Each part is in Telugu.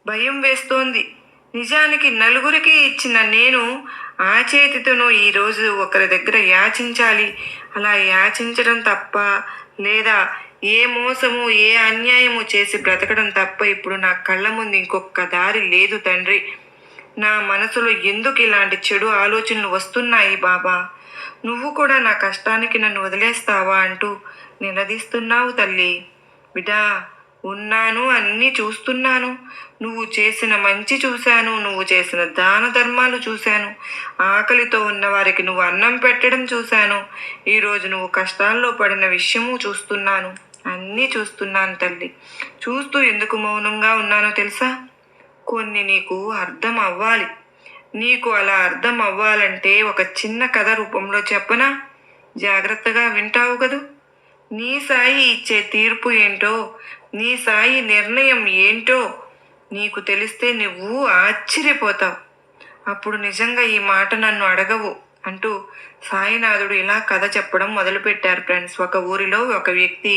భయం వేస్తోంది. నిజానికి నలుగురికి ఇచ్చిన నేను ఆ చేతితోనూ ఈరోజు ఒకరి దగ్గర యాచించాలి. అలా యాచించడం తప్ప, లేదా ఏ మోసము ఏ అన్యాయము చేసి బ్రతకడం తప్ప ఇప్పుడు నా కళ్ళ ముందు ఇంకొక దారి లేదు తండ్రి. నా మనసులో ఎందుకు ఇలాంటి చెడు ఆలోచనలు వస్తున్నాయి బాబా? నువ్వు కూడా నా కష్టానికి నన్ను వదిలేస్తావా అంటూ నిలదీస్తున్నావు తల్లి. బిడ్డా, ఉన్నాను, అన్నీ చూస్తున్నాను. నువ్వు చేసిన మంచి చూశాను, నువ్వు చేసిన దాన ధర్మాలు చూశాను, ఆకలితో ఉన్నవారికి నువ్వు అన్నం పెట్టడం చూశాను, ఈరోజు నువ్వు కష్టాల్లో పడిన విషయము చూస్తున్నాను. అన్నీ చూస్తున్నాను తల్లి. చూస్తూ ఎందుకు మౌనంగా ఉన్నానో తెలుసా? కొన్ని నీకు అర్థం అవ్వాలి. నీకు అలా అర్థం అవ్వాలంటే ఒక చిన్న కథ రూపంలో చెప్పనా? జాగ్రత్తగా వింటావు కదూ? నీ సాయి ఇచ్చే తీర్పు ఏంటో, నీ సాయి నిర్ణయం ఏంటో నీకు తెలిస్తే నువ్వు ఆశ్చర్యపోతావు. అప్పుడు నిజంగా ఈ మాట నన్ను అడగవు అంటూ సాయినాథుడు ఇలా కథ చెప్పడం మొదలుపెట్టారు ఫ్రెండ్స్. ఒక ఊరిలో ఒక వ్యక్తి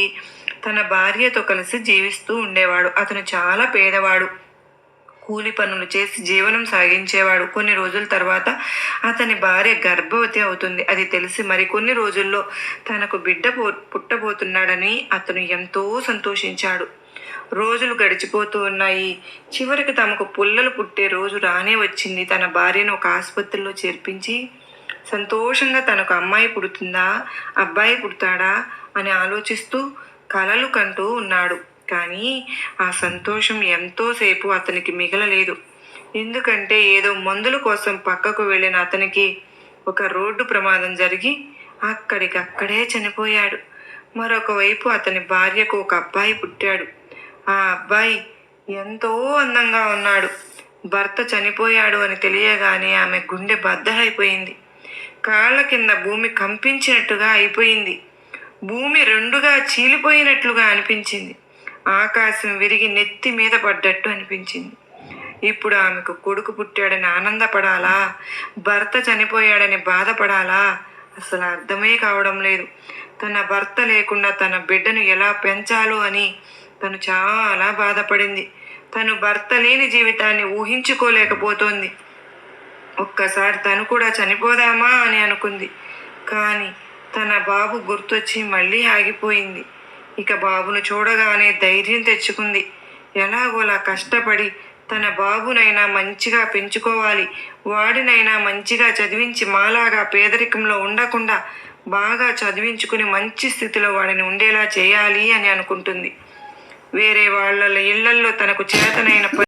తన భార్యతో కలిసి జీవిస్తూ ఉండేవాడు. అతను చాలా పేదవాడు. కూలి పనులు చేసి జీవనం సాగించేవాడు. కొన్ని రోజుల తర్వాత అతని భార్య గర్భవతి అవుతుంది. అది తెలిసి మరికొన్ని రోజుల్లో తనకు బిడ్డ పుట్టబోతున్నాడని అతను ఎంతో సంతోషించాడు. రోజులు గడిచిపోతూ ఉన్నాయి. చివరికి తమకు పుల్లలు పుట్టే రోజు రానే వచ్చింది. తన భార్యను ఒక ఆసుపత్రిలో చేర్పించి సంతోషంగా తనకు అమ్మాయి పుడుతుందా, అబ్బాయి పుడతాడా అని ఆలోచిస్తూ కలలు కంటూ ఉన్నాడు. కానీ ఆ సంతోషం ఎంతోసేపు అతనికి మిగలలేదు. ఎందుకంటే ఏదో మందుల కోసం పక్కకు వెళ్ళిన అతనికి ఒక రోడ్డు ప్రమాదం జరిగి అక్కడికక్కడే చనిపోయాడు. మరొక వైపు అతని భార్యకు ఒక అబ్బాయి పుట్టాడు. ఆ అబ్బాయి ఎంతో అందంగా ఉన్నాడు. భర్త చనిపోయాడు అని తెలియగానే ఆమె గుండె బద్దలైపోయింది. కాళ్ళ కింద భూమి కంపించినట్టుగా అయిపోయింది. భూమి రెండుగా చీలిపోయినట్లుగా అనిపించింది. ఆకాశం విరిగి నెత్తి మీద పడ్డట్టు అనిపించింది. ఇప్పుడు ఆమెకు కొడుకు పుట్టాడని ఆనందపడాలా, భర్త చనిపోయాడని బాధపడాలా, అసలు అర్థమే కావడం లేదు. తన భర్త లేకుండా తన బిడ్డను ఎలా పెంచాలో అని తను చాలా బాధపడింది. తను భర్త లేని జీవితాన్ని ఊహించుకోలేకపోతోంది. ఒక్కసారి తను కూడా చనిపోదామా అని అనుకుంది. కానీ తన బాబు గుర్తొచ్చి మళ్ళీ ఆగిపోయింది. ఇక బాబును చూడగానే ధైర్యం తెచ్చుకుంది. ఎలాగోలా కష్టపడి తన బాబునైనా మంచిగా పెంచుకోవాలి, వాడినైనా మంచిగా చదివించి మాలాగా పేదరికంలో ఉండకుండా బాగా చదివించుకుని మంచి స్థితిలో వాడిని ఉండేలా చేయాలి అని అనుకుంటుంది. వేరే వాళ్ళ ఇళ్లల్లో తనకు చేతనైన